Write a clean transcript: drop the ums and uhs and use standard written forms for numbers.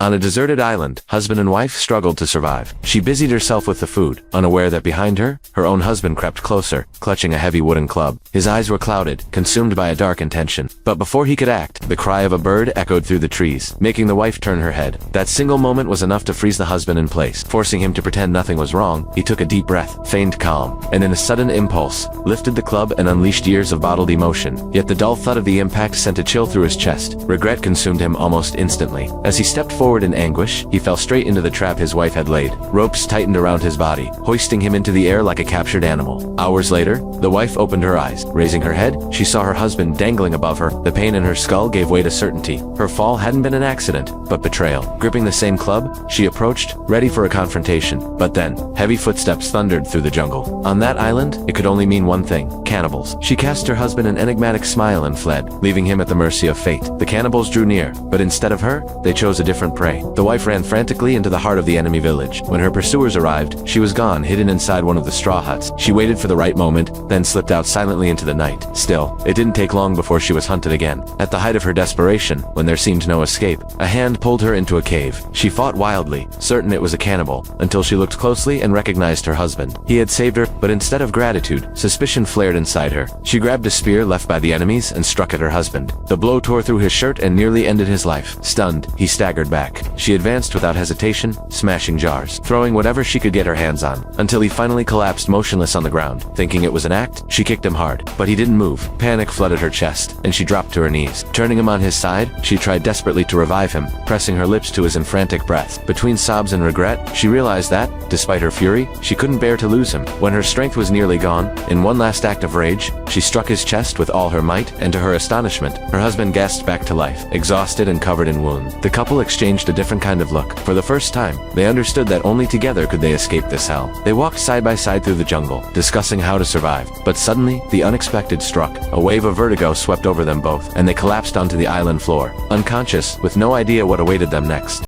On a deserted island, husband and wife struggled to survive. She busied herself with the food, unaware that behind her, her own husband crept closer, clutching a heavy wooden club. His eyes were clouded, consumed by a dark intention. But before he could act, the cry of a bird echoed through the trees, making the wife turn her head. That single moment was enough to freeze the husband in place. Forcing him to pretend nothing was wrong, he took a deep breath, feigned calm, and in a sudden impulse, lifted the club and unleashed years of bottled emotion. Yet the dull thud of the impact sent a chill through his chest. Regret consumed him almost instantly. As he stepped forward in anguish, he fell straight into the trap his wife had laid. Ropes tightened around his body, hoisting him into the air like a captured animal. Hours later, the wife opened her eyes. Raising her head, she saw her husband dangling above her. The pain in her skull gave way to certainty. Her fall hadn't been an accident, but betrayal. Gripping the same club, she approached, ready for a confrontation. But then, heavy footsteps thundered through the jungle. On that island, it could only mean one thing: cannibals. She cast her husband an enigmatic smile and fled, leaving him at the mercy of fate. The cannibals drew near, but instead of her, they chose a different prey. The wife ran frantically into the heart of the enemy village. When her pursuers arrived, she was gone, hidden inside one of the straw huts. She waited for the right moment, then slipped out silently into the night. Still, it didn't take long before she was hunted again. At the height of her desperation, when there seemed no escape, a hand pulled her into a cave. She fought wildly, certain it was a cannibal, until she looked closely and recognized her husband. He had saved her, but instead of gratitude, suspicion flared inside her. She grabbed a spear left by the enemies and struck at her husband. The blow tore through his shirt and nearly ended his life. Stunned, he staggered back. She advanced without hesitation, smashing jars, throwing whatever she could get her hands on, until he finally collapsed motionless on the ground. Thinking it was an act, she kicked him hard, but he didn't move. Panic flooded her chest, and she dropped to her knees. Turning him on his side, she tried desperately to revive him, pressing her lips to his in frantic breath. Between sobs and regret, she realized that, despite her fury, she couldn't bear to lose him. When her strength was nearly gone, in one last act of rage, she struck his chest with all her might, and to her astonishment, her husband gasped back to life, exhausted and covered in wounds. The couple exchanged a different kind of look. For the first time, they understood that only together could they escape this hell. They walked side by side through the jungle, discussing how to survive. But suddenly, the unexpected struck. A wave of vertigo swept over them both, and they collapsed onto the island floor, unconscious, with no idea what awaited them next.